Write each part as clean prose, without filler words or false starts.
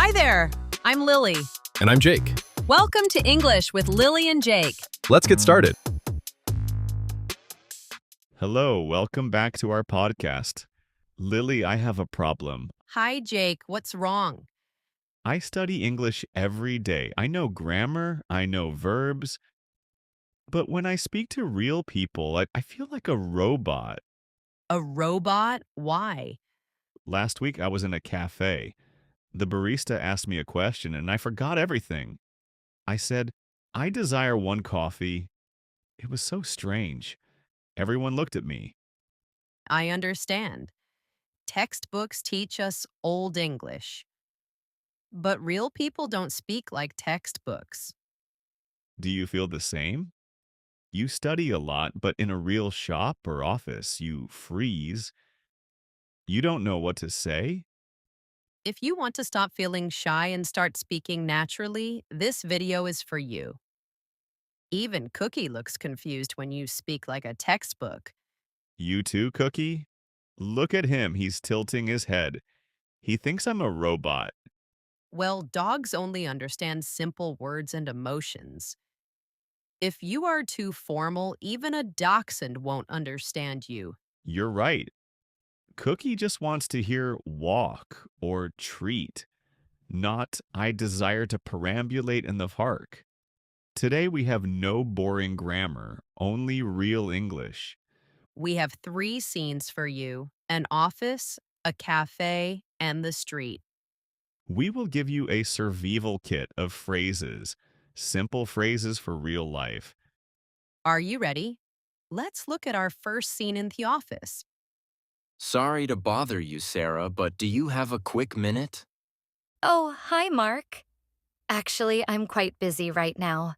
Hi there. I'm Lily. And I'm Jake. Welcome to English with Lily and Jake. Let's get started. Hello, welcome back to our podcast. Lily, I have a problem. Hi, Jake. What's wrong? I study English every day. I know grammar, I know verbs, but when I speak to real people, I feel like a robot. A robot? Why? Last week, I was in a cafe. The barista asked me a question, and I forgot everything. I said, I desire one coffee. It was so strange. Everyone looked at me. I understand. Textbooks teach us Old English. But real people don't speak like textbooks. Do you feel the same? You study a lot, but in a real shop or office, you freeze. You don't know what to say? If you want to stop feeling shy and start speaking naturally, this video is for you. Even Cookie looks confused when you speak like a textbook. You too, Cookie? Look at him, he's tilting his head. He thinks I'm a robot. Well, dogs only understand simple words and emotions. If you are too formal, even a dachshund won't understand you. You're right. Cookie just wants to hear walk or treat, not I desire to perambulate in the park. Today we have no boring grammar, only real English. We have 3 scenes for you: an office, a cafe, and the street. We will give you a survival kit of phrases, simple phrases for real life. Are you ready? Let's look at our first scene in the office. Sorry to bother you, Sarah, but do you have a quick minute? Oh, hi, Mark. Actually, I'm quite busy right now.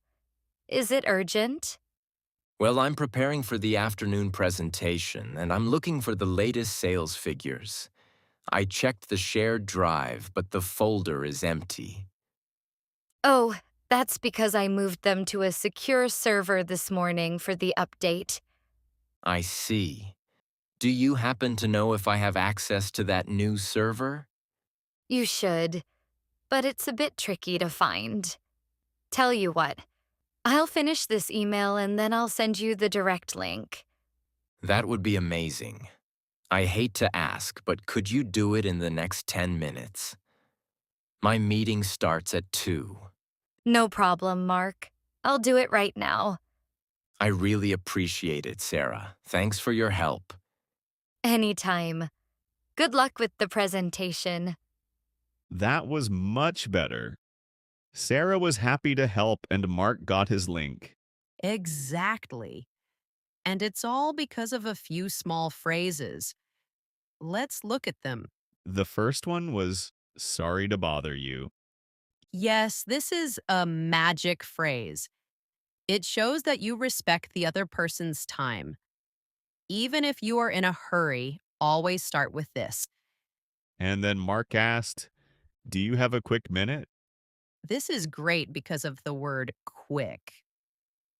Is it urgent? Well, I'm preparing for the afternoon presentation, and I'm looking for the latest sales figures. I checked the shared drive, but the folder is empty. Oh, that's because I moved them to a secure server this morning for the update. I see. Do you happen to know if I have access to that new server? You should, but it's a bit tricky to find. Tell you what, I'll finish this email and then I'll send you the direct link. That would be amazing. I hate to ask, but could you do it in the next 10 minutes? My meeting starts at 2. No problem, Mark. I'll do it right now. I really appreciate it, Sarah. Thanks for your help. Anytime. Good luck with the presentation. That was much better. Sarah was happy to help and Mark got his link. Exactly. And it's all because of a few small phrases. Let's look at them. The first one was, sorry to bother you. Yes, this is a magic phrase. It shows that you respect the other person's time. Even if you are in a hurry, always start with this. And then Mark asked, do you have a quick minute? This is great because of the word quick.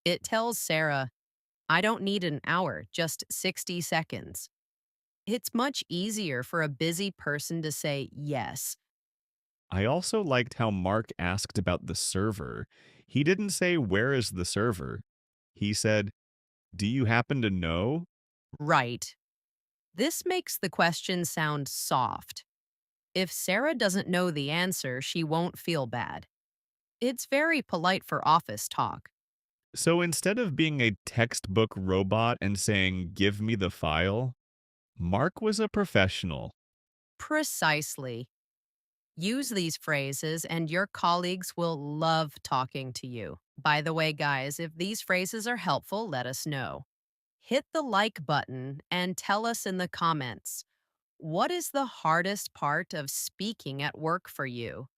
It tells Sarah, I don't need an hour, just 60 seconds. It's much easier for a busy person to say yes. I also liked how Mark asked about the server. He didn't say, where is the server? He said, do you happen to know? Right. This makes the question sound soft. If Sarah doesn't know the answer, she won't feel bad. It's very polite for office talk. So instead of being a textbook robot and saying, give me the file, Mark was a professional. Precisely. Use these phrases and your colleagues will love talking to you. By the way, guys, if these phrases are helpful, let us know. Hit the like button and tell us in the comments, what is the hardest part of speaking at work for you?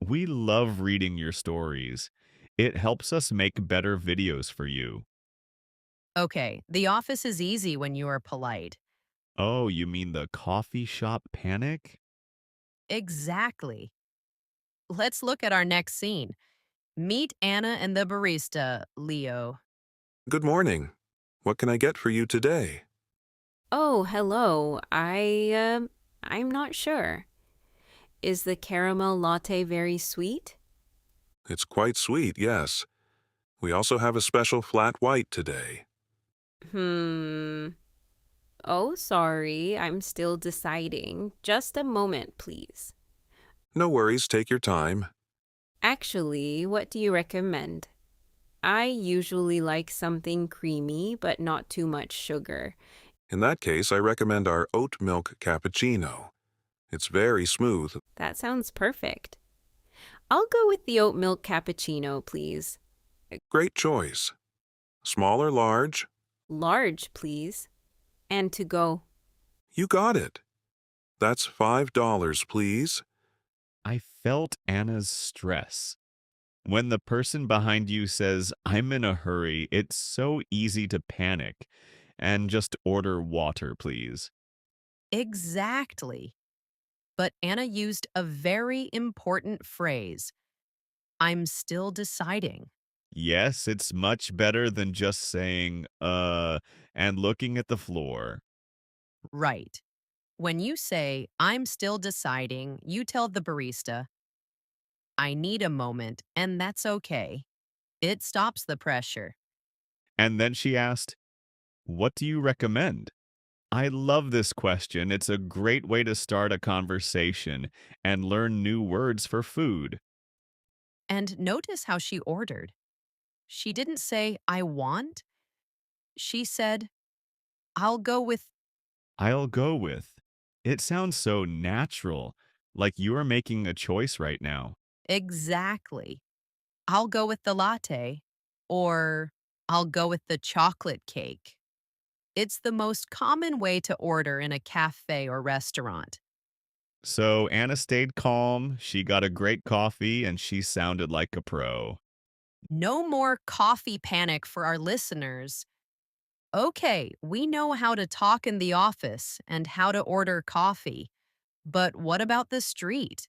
We love reading your stories. It helps us make better videos for you. Okay, the office is easy when you are polite. Oh, you mean the coffee shop panic? Exactly. Let's look at our next scene. Meet Anna and the barista, Leo. Good morning. What can I get for you today? Oh, hello. I'm not sure. Is the caramel latte very sweet? It's quite sweet, yes. We also have a special flat white today. Hmm. Oh, sorry. I'm still deciding. Just a moment, please. No worries, take your time. Actually, what do you recommend? I usually like something creamy, but not too much sugar. In that case, I recommend our oat milk cappuccino. It's very smooth. That sounds perfect. I'll go with the oat milk cappuccino, please. Great choice. Small or large? Large, please. And to go. You got it. That's $5, please. I felt Anna's stress. When the person behind you says, I'm in a hurry, it's so easy to panic and just order water, please. Exactly. But Anna used a very important phrase. I'm still deciding. Yes, it's much better than just saying, and looking at the floor. Right. When you say, I'm still deciding, you tell the barista, I need a moment, and that's okay. It stops the pressure. And then she asked, what do you recommend? I love this question. It's a great way to start a conversation and learn new words for food. And notice how she ordered. She didn't say, I want. She said, I'll go with I'll go with. It sounds so natural, like you are making a choice right now. exactly. I'll go with the latte, or I'll go with the chocolate cake. It's the most common way to order in a cafe or restaurant. So Anna stayed calm, she got a great coffee, and she sounded like a pro. No more coffee panic for our listeners. Okay, we know how to talk in the office and how to order coffee, but what about the street?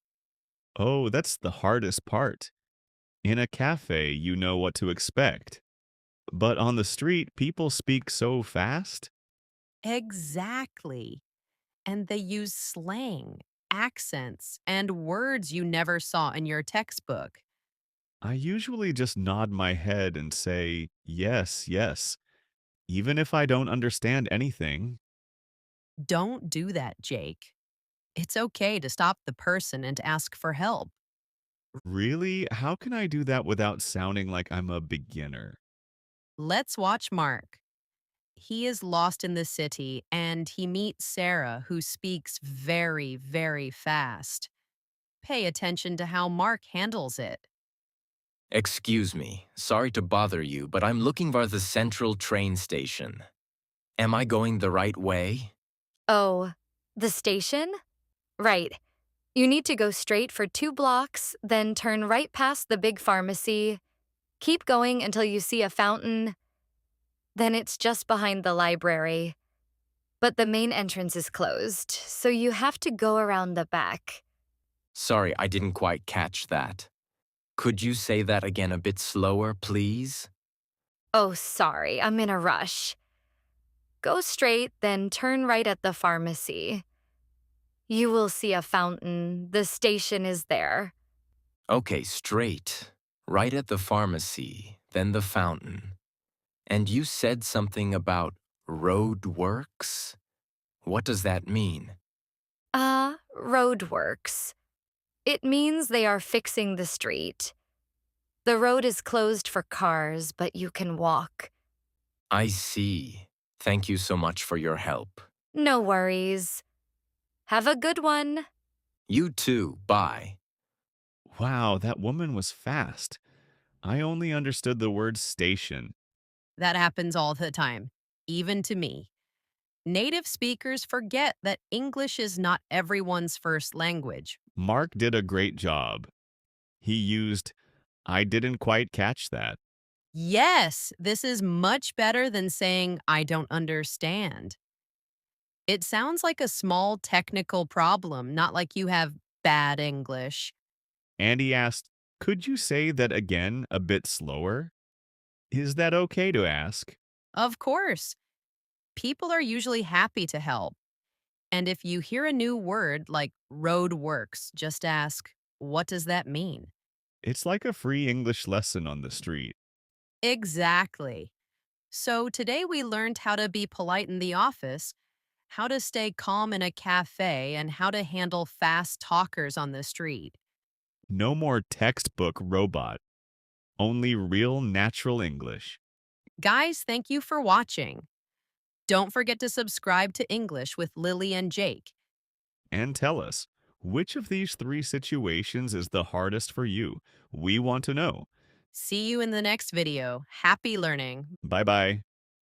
Oh, that's the hardest part. In a cafe, you know what to expect. But on the street, people speak so fast. Exactly. And they use slang, accents, and words you never saw in your textbook. I usually just nod my head and say, yes, yes, even if I don't understand anything. Don't do that, Jake. It's okay to stop the person and ask for help. Really? How can I do that without sounding like I'm a beginner? Let's watch Mark. He is lost in the city and he meets Sarah, who speaks very, very fast. Pay attention to how Mark handles it. Excuse me, sorry to bother you, but I'm looking for the central train station. Am I going the right way? Oh, the station? Right. You need to go straight for 2 blocks, then turn right past the big pharmacy. Keep going until you see a fountain. Then it's just behind the library. But the main entrance is closed, so you have to go around the back. Sorry, I didn't quite catch that. Could you say that again a bit slower, please? Oh, sorry, I'm in a rush. Go straight, then turn right at the pharmacy. You will see a fountain. The station is there. Okay, straight. Right at the pharmacy, then the fountain. And you said something about road works? What does that mean? Roadworks. It means they are fixing the street. The road is closed for cars, but you can walk. I see. Thank you so much for your help. No worries. Have a good one. You too. Bye. Wow, that woman was fast. I only understood the word station. That happens all the time, even to me. Native speakers forget that English is not everyone's first language. Mark did a great job. He used, I didn't quite catch that. Yes, this is much better than saying, I don't understand. It sounds like a small technical problem, not like you have bad English. And he asked, could you say that again a bit slower? Is that okay to ask? Of course, people are usually happy to help. And if you hear a new word like road works, just ask, what does that mean? It's like a free English lesson on the street. Exactly. So today we learned how to be polite in the office, how to stay calm in a cafe, and how to handle fast talkers on the street. No more textbook robot, only real natural English. Guys, thank you for watching. Don't forget to subscribe to English with Lily and Jake. And tell us, which of these three situations is the hardest for you? We want to know. See you in the next video. Happy learning. Bye bye.